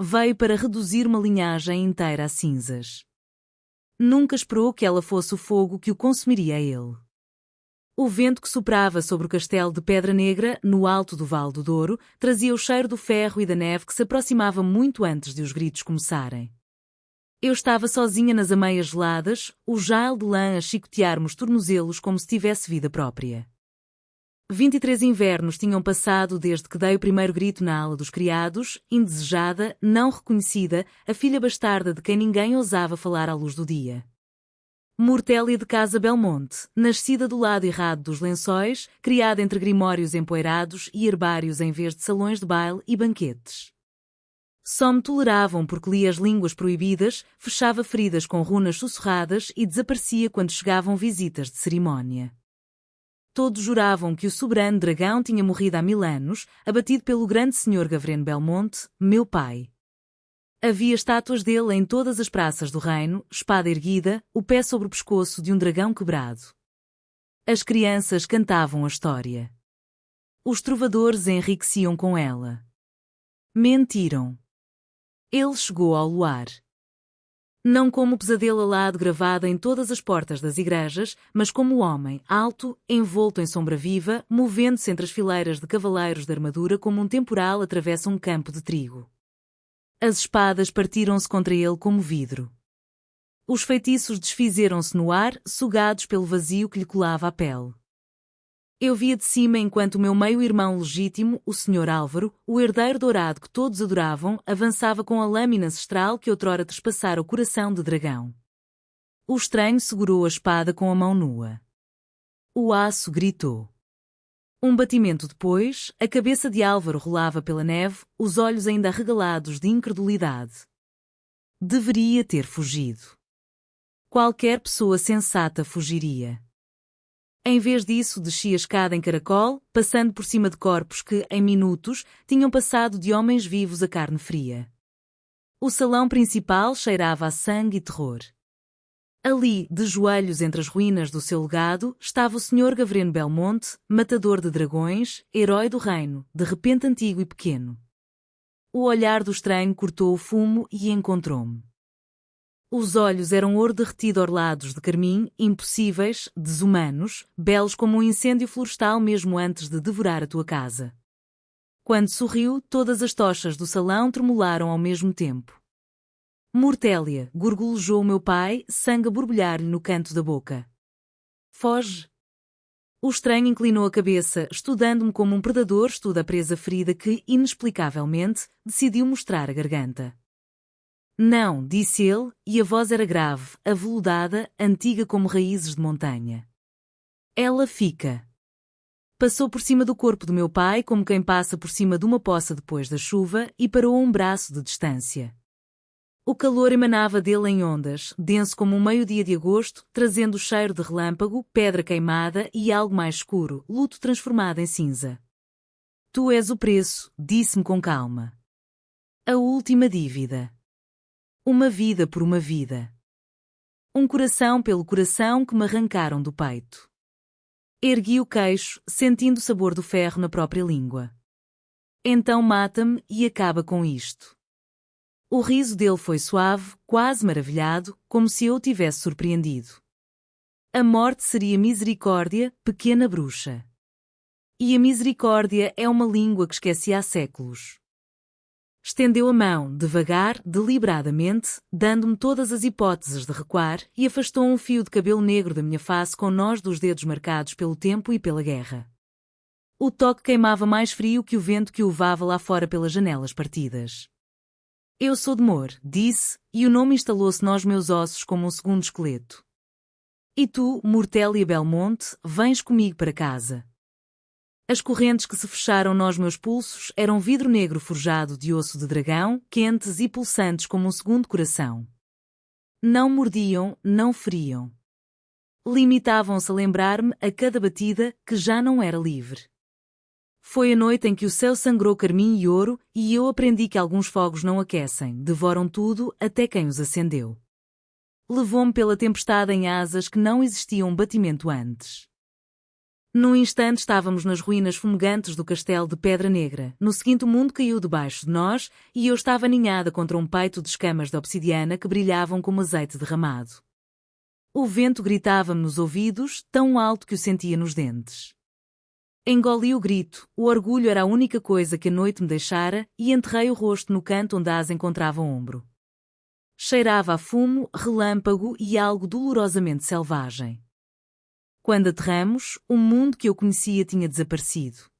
veio para reduzir uma linhagem inteira a cinzas. Nunca esperou que ela fosse o fogo que o consumiria a ele. O vento que soprava sobre o castelo de Pedra Negra, no alto do Vale do Douro, trazia o cheiro do ferro e da neve que se aproximava muito antes de os gritos começarem. Eu estava sozinha nas ameias geladas, o jail de lã a chicotear-me os tornozelos como se tivesse vida própria. 23 invernos tinham passado desde que dei o primeiro grito na ala dos criados, indesejada, não reconhecida, a filha bastarda de quem ninguém ousava falar à luz do dia. Mortélia de Casa Belmonte, nascida do lado errado dos lençóis, criada entre grimórios empoeirados e herbários em vez de salões de baile e banquetes. Só me toleravam porque lia as línguas proibidas, fechava feridas com runas sussurradas e desaparecia quando chegavam visitas de cerimónia. Todos juravam que o soberano dragão tinha morrido há 1000 anos, abatido pelo grande senhor Gavreno Belmonte, meu pai. Havia estátuas dele em todas as praças do reino, espada erguida, o pé sobre o pescoço de um dragão quebrado. As crianças cantavam a história. Os trovadores enriqueciam com ela. Mentiram. Ele chegou ao luar. Não como o pesadelo alado gravado em todas as portas das igrejas, mas como o homem, alto, envolto em sombra viva, movendo-se entre as fileiras de cavaleiros de armadura como um temporal atravessa um campo de trigo. As espadas partiram-se contra ele como vidro. Os feitiços desfizeram-se no ar, sugados pelo vazio que lhe colava à pele. Eu via de cima enquanto o meu meio-irmão legítimo, o Sr. Álvaro, o herdeiro dourado que todos adoravam, avançava com a lâmina ancestral que outrora trespassara o coração de dragão. O estranho segurou a espada com a mão nua. O aço gritou. Um batimento depois, a cabeça de Álvaro rolava pela neve, os olhos ainda arregalados de incredulidade. Deveria ter fugido. Qualquer pessoa sensata fugiria. Em vez disso, descia a escada em caracol, passando por cima de corpos que, em minutos, tinham passado de homens vivos a carne fria. O salão principal cheirava a sangue e terror. Ali, de joelhos entre as ruínas do seu legado, estava o Sr. Gavreno Belmonte, matador de dragões, herói do reino, de repente antigo e pequeno. O olhar do estranho cortou o fumo e encontrou-me. Os olhos eram ouro derretido orlados de carmim, impossíveis, desumanos, belos como um incêndio florestal mesmo antes de devorar a tua casa. Quando sorriu, todas as tochas do salão tremularam ao mesmo tempo. Mortélia, gorgolejou meu pai, sangue a borbulhar-lhe no canto da boca. Foge. O estranho inclinou a cabeça, estudando-me como um predador estuda a presa ferida que, inexplicavelmente, decidiu mostrar a garganta. Não, disse ele, e a voz era grave, aveludada, antiga como raízes de montanha. Ela fica. Passou por cima do corpo do meu pai como quem passa por cima de uma poça depois da chuva e parou a um braço de distância. O calor emanava dele em ondas, denso como um meio-dia de agosto, trazendo o cheiro de relâmpago, pedra queimada e algo mais escuro, luto transformado em cinza. Tu és o preço, disse-me com calma. A última dívida. Uma vida por uma vida. Um coração pelo coração que me arrancaram do peito. Ergui o queixo, sentindo o sabor do ferro na própria língua. Então mata-me e acaba com isto. O riso dele foi suave, quase maravilhado, como se eu o tivesse surpreendido. A morte seria misericórdia, pequena bruxa. E a misericórdia é uma língua que esqueci há séculos. Estendeu a mão, devagar, deliberadamente, dando-me todas as hipóteses de recuar, e afastou um fio de cabelo negro da minha face com nós dos dedos marcados pelo tempo e pela guerra. O toque queimava mais frio que o vento que o levava lá fora pelas janelas partidas. Eu sou de Mor, disse, e o nome instalou-se nos meus ossos como um segundo esqueleto. E tu, Mortélia Belmonte, vens comigo para casa. As correntes que se fecharam nos meus pulsos eram vidro negro forjado de osso de dragão, quentes e pulsantes como um segundo coração. Não mordiam, não feriam. Limitavam-se a lembrar-me a cada batida que já não era livre. Foi a noite em que o céu sangrou carmim e ouro, e eu aprendi que alguns fogos não aquecem, devoram tudo até quem os acendeu. Levou-me pela tempestade em asas que não existia um batimento antes. Num instante estávamos nas ruínas fumegantes do castelo de Pedra Negra. No seguinte, o mundo caiu debaixo de nós e eu estava aninhada contra um peito de escamas de obsidiana que brilhavam como azeite derramado. O vento gritava-me nos ouvidos, tão alto que o sentia nos dentes. Engoli o grito, o orgulho era a única coisa que a noite me deixara, e enterrei o rosto no canto onde a asa encontrava o ombro. Cheirava a fumo, relâmpago e algo dolorosamente selvagem. Quando aterramos, o mundo que eu conhecia tinha desaparecido.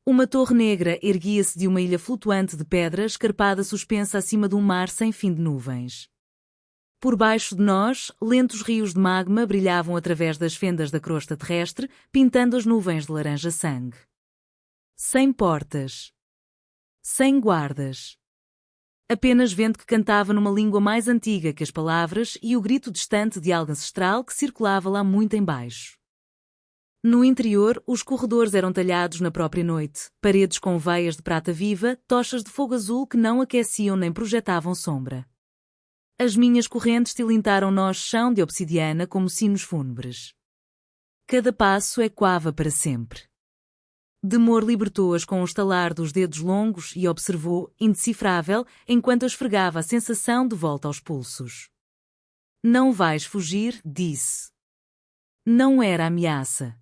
Uma torre negra erguia-se de uma ilha flutuante de pedra escarpada suspensa acima de um mar sem fim de nuvens. Por baixo de nós, lentos rios de magma brilhavam através das fendas da crosta terrestre, pintando as nuvens de laranja-sangue. Sem portas. Sem guardas. Apenas vento que cantava numa língua mais antiga que as palavras e o grito distante de algo ancestral que circulava lá muito embaixo. No interior, os corredores eram talhados na própria noite, paredes com veias de prata viva, tochas de fogo azul que não aqueciam nem projetavam sombra. As minhas correntes tilintaram nós chão de obsidiana como sinos fúnebres. Cada passo ecoava para sempre. Demor libertou-as com o estalar dos dedos longos e observou, indecifrável, enquanto eu esfregava a sensação de volta aos pulsos. Não vais fugir, disse. Não era ameaça.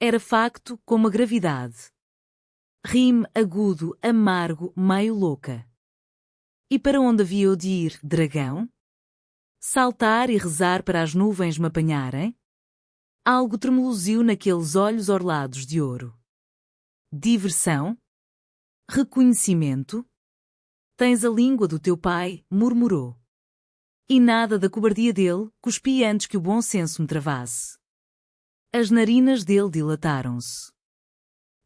Era facto como a gravidade. Rime agudo, amargo, meio louca. E para onde havia eu de ir, dragão? Saltar e rezar para as nuvens me apanharem? Algo tremeluziu naqueles olhos orlados de ouro. Diversão? Reconhecimento? Tens a língua do teu pai, murmurou. E nada da cobardia dele, cuspi antes que o bom senso me travasse. As narinas dele dilataram-se.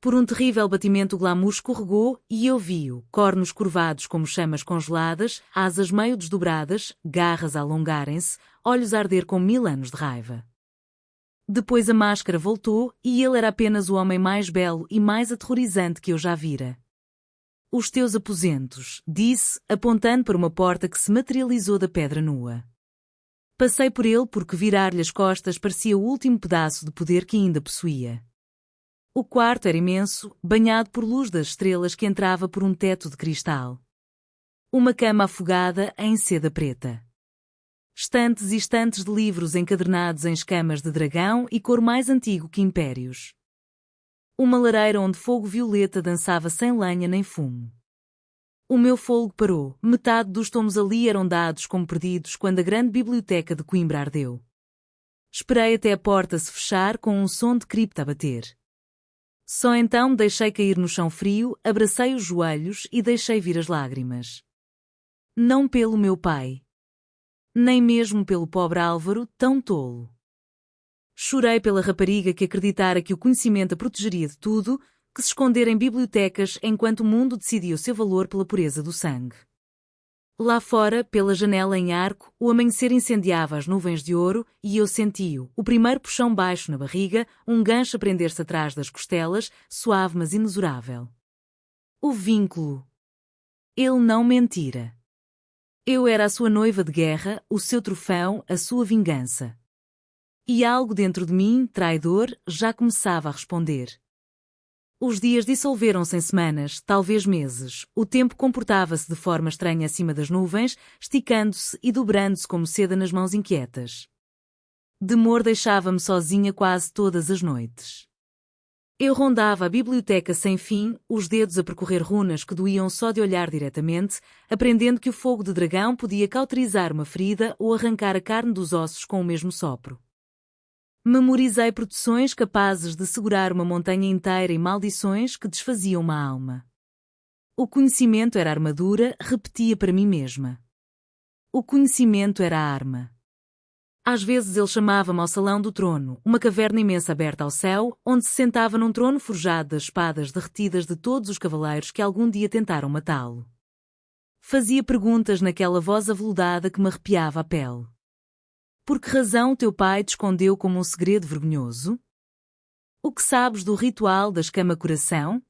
Por um terrível batimento o glamour escorregou e eu vi-o, cornos curvados como chamas congeladas, asas meio desdobradas, garras a alongarem-se, olhos a arder com 1000 anos de raiva. Depois a máscara voltou e ele era apenas o homem mais belo e mais aterrorizante que eu já vira. Os teus aposentos, disse, apontando para uma porta que se materializou da pedra nua. Passei por ele porque virar-lhe as costas parecia o último pedaço de poder que ainda possuía. O quarto era imenso, banhado por luz das estrelas que entrava por um teto de cristal. Uma cama afogada em seda preta. Estantes e estantes de livros encadernados em escamas de dragão e cor mais antigo que impérios. Uma lareira onde fogo violeta dançava sem lenha nem fumo. O meu fôlego parou, metade dos tomos ali eram dados como perdidos quando a grande biblioteca de Coimbra ardeu. Esperei até a porta se fechar com um som de cripta a bater. Só então me deixei cair no chão frio, abracei os joelhos e deixei vir as lágrimas. Não pelo meu pai. Nem mesmo pelo pobre Álvaro, tão tolo. Chorei pela rapariga que acreditara que o conhecimento a protegeria de tudo, que se escondera em bibliotecas enquanto o mundo decidia o seu valor pela pureza do sangue. Lá fora, pela janela em arco, o amanhecer incendiava as nuvens de ouro e eu senti-o, o primeiro puxão baixo na barriga, um gancho a prender-se atrás das costelas, suave mas inexorável. O vínculo. Ele não mentira. Eu era a sua noiva de guerra, o seu troféu, a sua vingança. E algo dentro de mim, traidor, já começava a responder. Os dias dissolveram-se em semanas, talvez meses. O tempo comportava-se de forma estranha acima das nuvens, esticando-se e dobrando-se como seda nas mãos inquietas. Demor deixava-me sozinha quase todas as noites. Eu rondava a biblioteca sem fim, os dedos a percorrer runas que doíam só de olhar diretamente, aprendendo que o fogo de dragão podia cauterizar uma ferida ou arrancar a carne dos ossos com o mesmo sopro. Memorizei proteções capazes de segurar uma montanha inteira e maldições que desfaziam uma alma. O conhecimento era a armadura, repetia para mim mesma. O conhecimento era a arma. Às vezes ele chamava-me ao salão do trono, uma caverna imensa aberta ao céu, onde se sentava num trono forjado das espadas derretidas de todos os cavaleiros que algum dia tentaram matá-lo. Fazia perguntas naquela voz aveludada que me arrepiava a pele. Por que razão teu pai te escondeu como um segredo vergonhoso? O que sabes do ritual da escama-coração?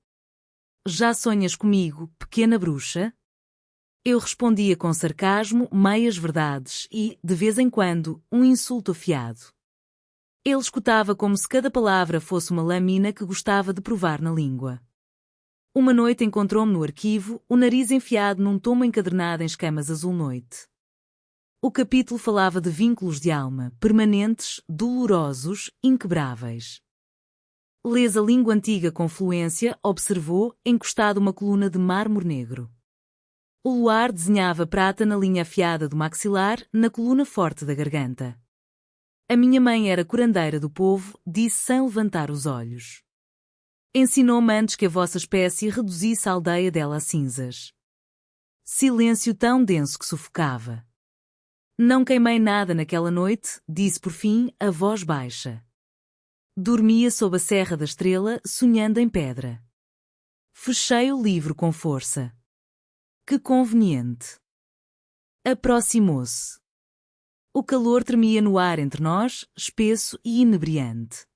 Já sonhas comigo, pequena bruxa? Eu respondia com sarcasmo, meias verdades e, de vez em quando, um insulto afiado. Ele escutava como se cada palavra fosse uma lâmina que gostava de provar na língua. Uma noite encontrou-me no arquivo, o nariz enfiado num tomo encadernado em escamas azul noite. O capítulo falava de vínculos de alma, permanentes, dolorosos, inquebráveis. Lês a língua antiga com fluência, observou, encostado uma coluna de mármore negro. O luar desenhava prata na linha afiada do maxilar, na coluna forte da garganta. A minha mãe era curandeira do povo, disse sem levantar os olhos. Ensinou-me antes que a vossa espécie reduzisse a aldeia dela a cinzas. Silêncio tão denso que sufocava. Não queimei nada naquela noite, disse por fim, a voz baixa. Dormia sob a Serra da Estrela, sonhando em pedra. Fechei o livro com força. Que conveniente. Aproximou-se. O calor tremia no ar entre nós, espesso e inebriante.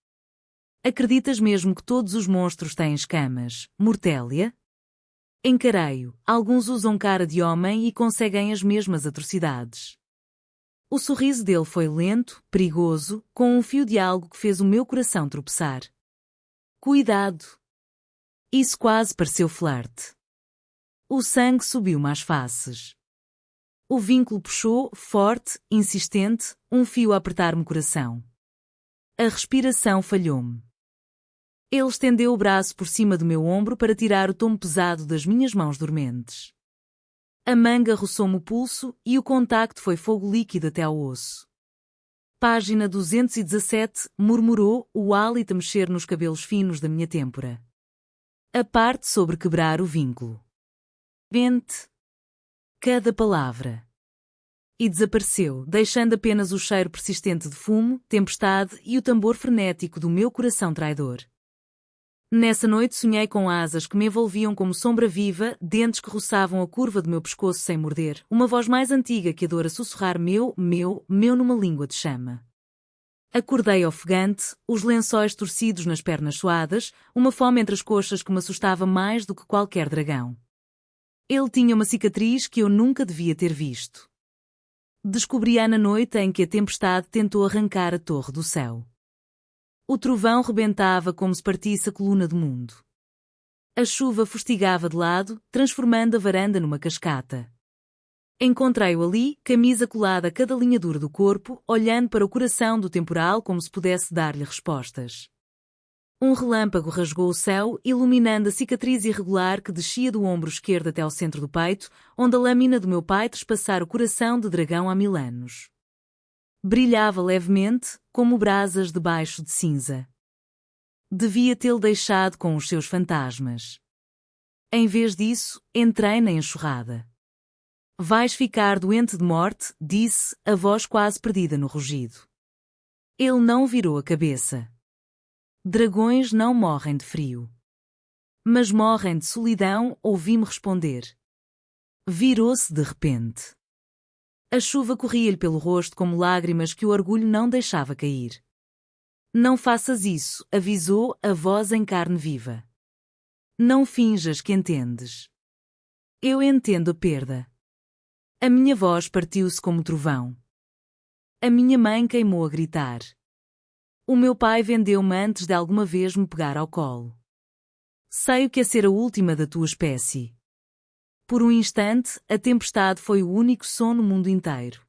Acreditas mesmo que todos os monstros têm escamas, Mortélia? Encarei-o, alguns usam cara de homem e conseguem as mesmas atrocidades. O sorriso dele foi lento, perigoso, com um fio de algo que fez o meu coração tropeçar. Cuidado! Isso quase pareceu flerte. O sangue subiu-me às faces. O vínculo puxou, forte, insistente, um fio a apertar-me o coração. A respiração falhou-me. Ele estendeu o braço por cima do meu ombro para tirar o tomo pesado das minhas mãos dormentes. A manga roçou-me o pulso e o contacto foi fogo líquido até ao osso. Página 217, murmurou, o hálito a mexer nos cabelos finos da minha têmpora. A parte sobre quebrar o vínculo. Vente. Cada palavra. E desapareceu, deixando apenas o cheiro persistente de fumo, tempestade e o tambor frenético do meu coração traidor. Nessa noite sonhei com asas que me envolviam como sombra viva, dentes que roçavam a curva do meu pescoço sem morder, uma voz mais antiga que a dor a sussurrar meu numa língua de chama. Acordei ofegante, os lençóis torcidos nas pernas suadas, uma fome entre as coxas que me assustava mais do que qualquer dragão. Ele tinha uma cicatriz que eu nunca devia ter visto. Descobri-a na noite em que a tempestade tentou arrancar a torre do céu. O trovão rebentava como se partisse a coluna do mundo. A chuva fustigava de lado, transformando a varanda numa cascata. Encontrei-o ali, camisa colada a cada linhadura do corpo, olhando para o coração do temporal como se pudesse dar-lhe respostas. Um relâmpago rasgou o céu, iluminando a cicatriz irregular que descia do ombro esquerdo até ao centro do peito, onde a lâmina do meu pai trespassara o coração de dragão há 1000 anos. Brilhava levemente, como brasas debaixo de cinza. Devia tê-lo deixado com os seus fantasmas. Em vez disso, entrei na enxurrada. Vais ficar doente de morte, disse, a voz quase perdida no rugido. Ele não virou a cabeça. Dragões não morrem de frio. Mas morrem de solidão, ouvi-me responder. Virou-se de repente. A chuva corria-lhe pelo rosto como lágrimas que o orgulho não deixava cair. Não faças isso, avisou, a voz em carne viva. Não finjas que entendes. Eu entendo a perda. A minha voz partiu-se como trovão. A minha mãe queimou a gritar. O meu pai vendeu-me antes de alguma vez me pegar ao colo. Sei o que é ser a última da tua espécie. Por um instante, a tempestade foi o único som no mundo inteiro.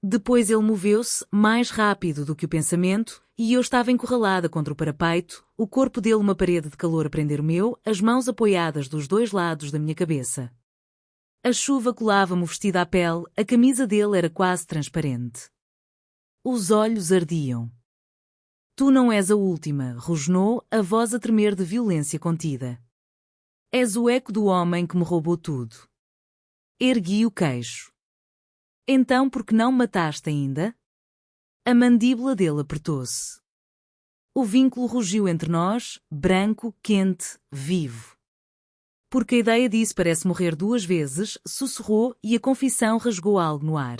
Depois ele moveu-se, mais rápido do que o pensamento, e eu estava encurralada contra o parapeito, o corpo dele uma parede de calor a prender o meu, as mãos apoiadas dos dois lados da minha cabeça. A chuva colava-me o vestido à pele, a camisa dele era quase transparente. Os olhos ardiam. Tu não és a última, rosnou, a voz a tremer de violência contida. És o eco do homem que me roubou tudo. Ergui o queixo. Então por que não me mataste ainda? A mandíbula dele apertou-se. O vínculo rugiu entre nós, branco, quente, vivo. Porque a ideia disso parece morrer 2 vezes, sussurrou e a confissão rasgou algo no ar.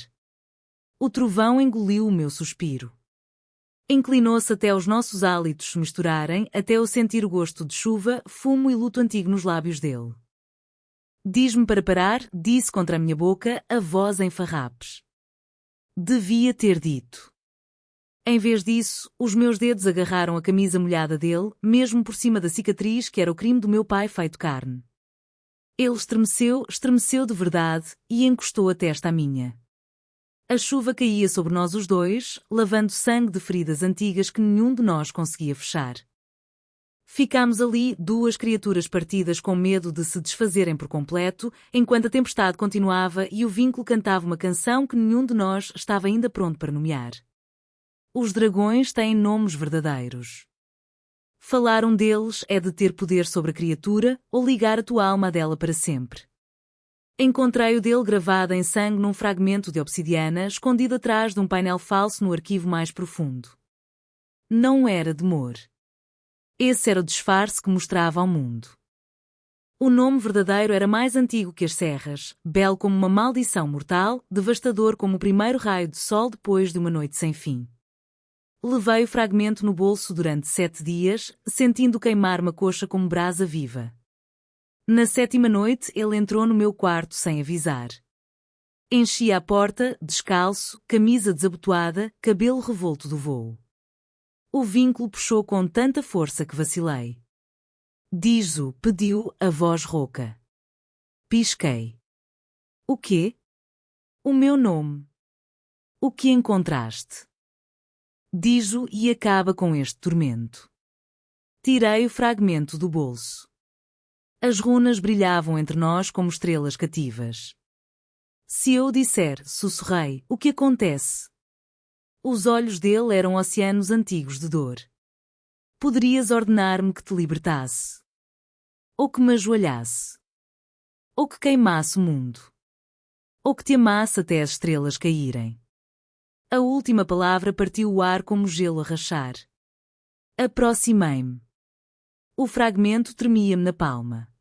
O trovão engoliu o meu suspiro. Inclinou-se até os nossos hálitos se misturarem, até eu sentir o gosto de chuva, fumo e luto antigo nos lábios dele. Diz-me para parar, disse contra a minha boca, a voz em farrapes. Devia ter dito. Em vez disso, os meus dedos agarraram a camisa molhada dele, mesmo por cima da cicatriz que era o crime do meu pai feito carne. Ele estremeceu de verdade, e encostou a testa à minha. A chuva caía sobre nós os dois, lavando sangue de feridas antigas que nenhum de nós conseguia fechar. Ficámos ali, duas criaturas partidas com medo de se desfazerem por completo, enquanto a tempestade continuava e o vínculo cantava uma canção que nenhum de nós estava ainda pronto para nomear. Os dragões têm nomes verdadeiros. Falar um deles é de ter poder sobre a criatura ou ligar a tua alma a dela para sempre. Encontrei o dele gravado em sangue num fragmento de obsidiana escondido atrás de um painel falso no arquivo mais profundo. Não era de Mor. Esse era o disfarce que mostrava ao mundo. O nome verdadeiro era mais antigo que as serras, belo como uma maldição mortal, devastador como o primeiro raio de sol depois de uma noite sem fim. Levei o fragmento no bolso durante 7 dias, sentindo queimar uma coxa como brasa viva. Na 7ª noite ele entrou no meu quarto sem avisar. Enchia a porta, descalço, camisa desabotoada, cabelo revolto do voo. O vínculo puxou com tanta força que vacilei. Diz-o, pediu, a voz rouca. Pisquei. O quê? O meu nome. O que encontraste? Diz-o e acaba com este tormento. Tirei o fragmento do bolso. As runas brilhavam entre nós como estrelas cativas. Se eu disser, sussurrei, o que acontece? Os olhos dele eram oceanos antigos de dor. Poderias ordenar-me que te libertasse? Ou que me ajoelhasse? Ou que queimasse o mundo? Ou que te amasse até as estrelas caírem? A última palavra partiu o ar como gelo a rachar. Aproximei-me. O fragmento tremia-me na palma.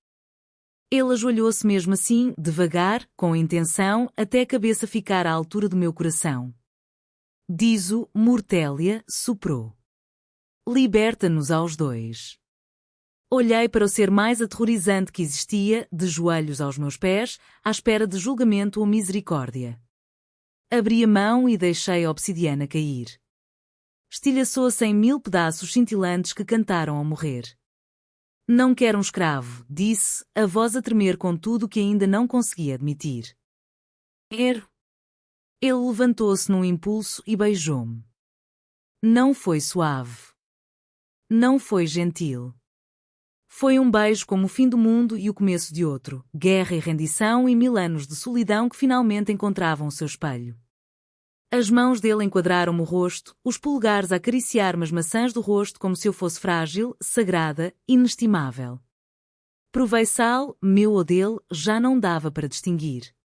Ele ajoelhou-se mesmo assim, devagar, com intenção, até a cabeça ficar à altura do meu coração. Diz-o, Mortélia, soprou. Liberta-nos aos dois. Olhei para o ser mais aterrorizante que existia, de joelhos aos meus pés, à espera de julgamento ou misericórdia. Abri a mão e deixei a obsidiana cair. Estilhaçou-se em 1000 pedaços cintilantes que cantaram ao morrer. Não quero um escravo, disse, a voz a tremer com tudo o que ainda não conseguia admitir. Quero. Ele levantou-se num impulso e beijou-me. Não foi suave. Não foi gentil. Foi um beijo como o fim do mundo e o começo de outro, guerra e rendição e 1000 anos de solidão que finalmente encontravam o seu espelho. As mãos dele enquadraram-me o rosto, os polegares a acariciar-me as maçãs do rosto como se eu fosse frágil, sagrada, inestimável. Provei sal, meu ou dele, já não dava para distinguir.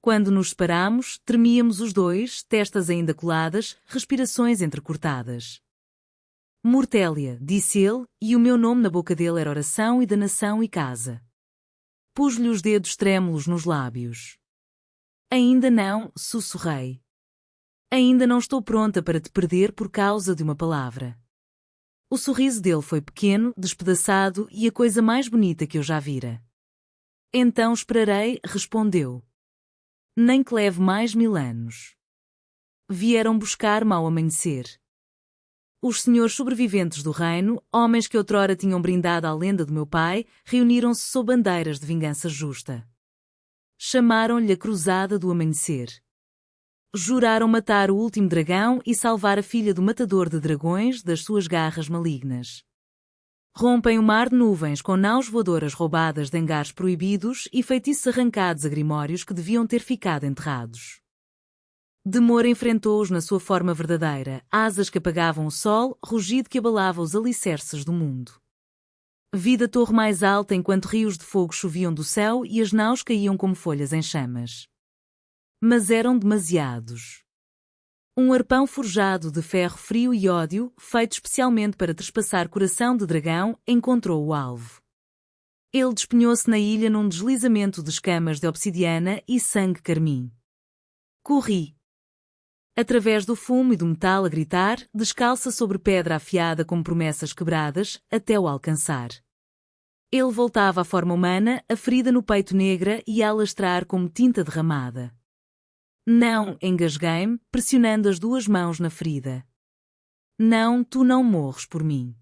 Quando nos separámos, tremíamos os dois, testas ainda coladas, respirações entrecortadas. Mortélia, disse ele, e o meu nome na boca dele era oração e danação e casa. Pus-lhe os dedos trêmulos nos lábios. Ainda não, sussurrei. Ainda não estou pronta para te perder por causa de uma palavra. O sorriso dele foi pequeno, despedaçado e a coisa mais bonita que eu já vira. Então esperarei, respondeu. Nem que leve mais 1000 anos. Vieram buscar-me ao amanhecer. Os senhores sobreviventes do reino, homens que outrora tinham brindado à lenda do meu pai, reuniram-se sob bandeiras de vingança justa. Chamaram-lhe a Cruzada do Amanhecer. Juraram matar o último dragão e salvar a filha do matador de dragões das suas garras malignas. Rompem o mar de nuvens com naus voadoras roubadas de hangares proibidos e feitiços arrancados a grimórios que deviam ter ficado enterrados. Demor enfrentou-os na sua forma verdadeira, asas que apagavam o sol, rugido que abalava os alicerces do mundo. Vi da torre mais alta enquanto rios de fogo choviam do céu e as naus caíam como folhas em chamas. Mas eram demasiados. Um arpão forjado de ferro frio e ódio, feito especialmente para trespassar coração de dragão, encontrou o alvo. Ele despenhou-se na ilha num deslizamento de escamas de obsidiana e sangue carmim. Corri. Através do fumo e do metal a gritar, descalça sobre pedra afiada como promessas quebradas, até o alcançar. Ele voltava à forma humana, a ferida no peito negra e a alastrar como tinta derramada. Não, engasguei-me, pressionando as 2 mãos na ferida. Não, tu não morres por mim.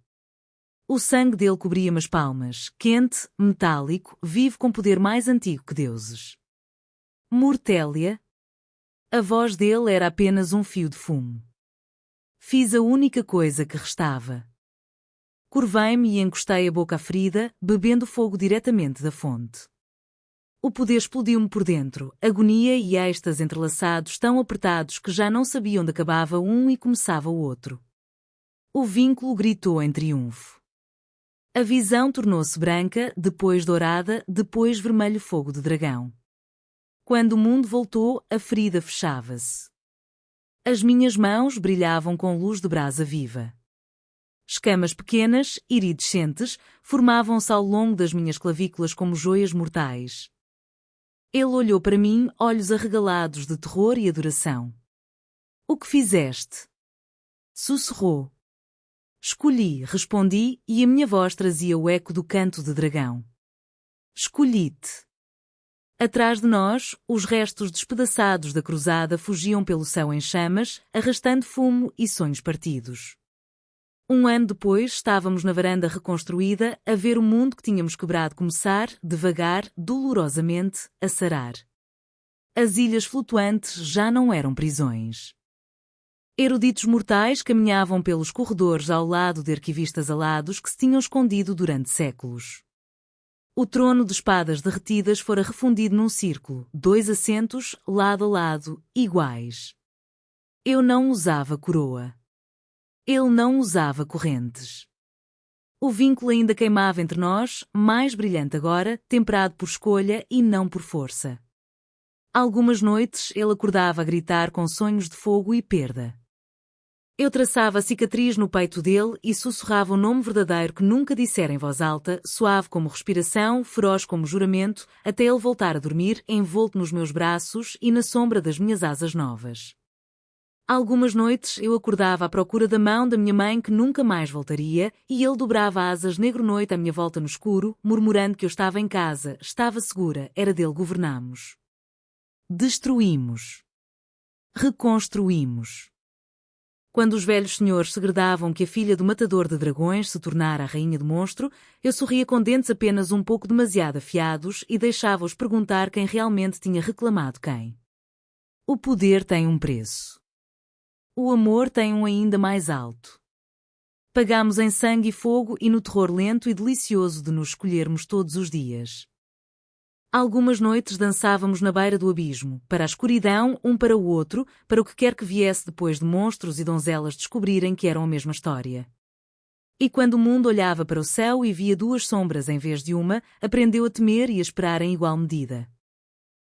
O sangue dele cobria-me as palmas, quente, metálico, vivo com poder mais antigo que deuses. Mortélia. A voz dele era apenas um fio de fumo. Fiz a única coisa que restava. Curvei-me e encostei a boca à ferida, bebendo fogo diretamente da fonte. O poder explodiu-me por dentro, agonia e êxtase entrelaçados tão apertados que já não sabia onde acabava um e começava o outro. O vínculo gritou em triunfo. A visão tornou-se branca, depois dourada, depois vermelho fogo de dragão. Quando o mundo voltou, a ferida fechava-se. As minhas mãos brilhavam com luz de brasa viva. Escamas pequenas, iridescentes, formavam-se ao longo das minhas clavículas como joias mortais. Ele olhou para mim, olhos arregalados de terror e adoração. O que fizeste? Sussurrou. Escolhi, respondi, e a minha voz trazia o eco do canto de dragão. Escolhi-te. Atrás de nós, os restos despedaçados da cruzada fugiam pelo céu em chamas, arrastando fumo e sonhos partidos. Um ano depois, estávamos na varanda reconstruída, a ver o mundo que tínhamos quebrado começar, devagar, dolorosamente, a sarar. As ilhas flutuantes já não eram prisões. Eruditos mortais caminhavam pelos corredores ao lado de arquivistas alados que se tinham escondido durante séculos. O trono de espadas derretidas fora refundido num círculo, 2 assentos, lado a lado, iguais. Eu não usava coroa. Ele não usava correntes. O vínculo ainda queimava entre nós, mais brilhante agora, temperado por escolha e não por força. Algumas noites ele acordava a gritar com sonhos de fogo e perda. Eu traçava a cicatriz no peito dele e sussurrava o nome verdadeiro que nunca dissera em voz alta, suave como respiração, feroz como juramento, até ele voltar a dormir, envolto nos meus braços e na sombra das minhas asas novas. Algumas noites eu acordava à procura da mão da minha mãe que nunca mais voltaria, e ele dobrava asas negro-noite à minha volta no escuro, murmurando que eu estava em casa, estava segura, era dele governamos. Destruímos. Reconstruímos. Quando os velhos senhores segredavam que a filha do matador de dragões se tornara a rainha do monstro, eu sorria com dentes apenas um pouco demasiado afiados e deixava-os perguntar quem realmente tinha reclamado quem. O poder tem um preço. O amor tem um ainda mais alto. Pagámos em sangue e fogo e no terror lento e delicioso de nos escolhermos todos os dias. Algumas noites dançávamos na beira do abismo, para a escuridão, um para o outro, para o que quer que viesse depois de monstros e donzelas descobrirem que eram a mesma história. E quando o mundo olhava para o céu e via 2 sombras em vez de uma, aprendeu a temer e a esperar em igual medida.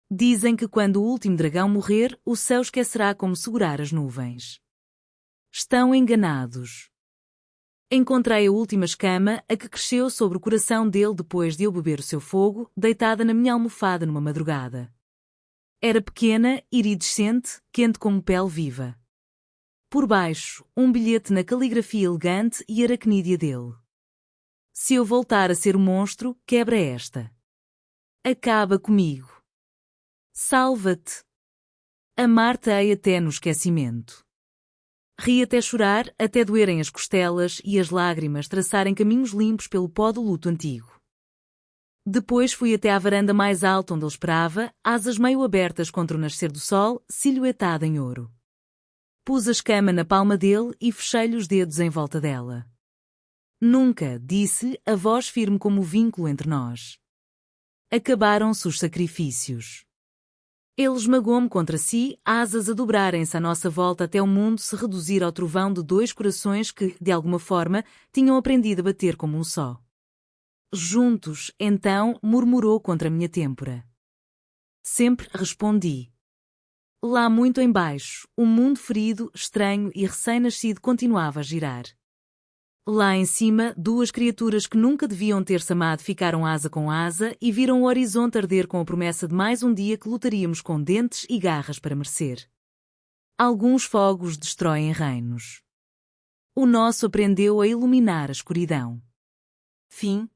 Dizem que quando o último dragão morrer, o céu esquecerá como segurar as nuvens. Estão enganados. Encontrei a última escama, a que cresceu sobre o coração dele depois de eu beber o seu fogo, deitada na minha almofada numa madrugada. Era pequena, iridescente, quente como pele viva. Por baixo, um bilhete na caligrafia elegante e aracnídea dele. Se eu voltar a ser o monstro, quebra esta. Acaba comigo. Salva-te. Amar-te-ei até no esquecimento. Ri até chorar, até doerem as costelas e as lágrimas traçarem caminhos limpos pelo pó do luto antigo. Depois fui até à varanda mais alta onde ele esperava, asas meio abertas contra o nascer do sol, silhuetada em ouro. Pus a escama na palma dele e fechei-lhe os dedos em volta dela. Nunca, disse-lhe, a voz firme como o vínculo entre nós. Acabaram-se os sacrifícios. Ele esmagou-me contra si, asas a dobrarem-se à nossa volta até o mundo se reduzir ao trovão de 2 corações que, de alguma forma, tinham aprendido a bater como um só. Juntos, então, murmurou contra a minha têmpora. Sempre respondi. Lá muito embaixo, o mundo ferido, estranho e recém-nascido continuava a girar. Lá em cima, 2 criaturas que nunca deviam ter-se amado ficaram asa com asa e viram o horizonte arder com a promessa de mais um dia que lutaríamos com dentes e garras para merecer. Alguns fogos destroem reinos. O nosso aprendeu a iluminar a escuridão. Fim.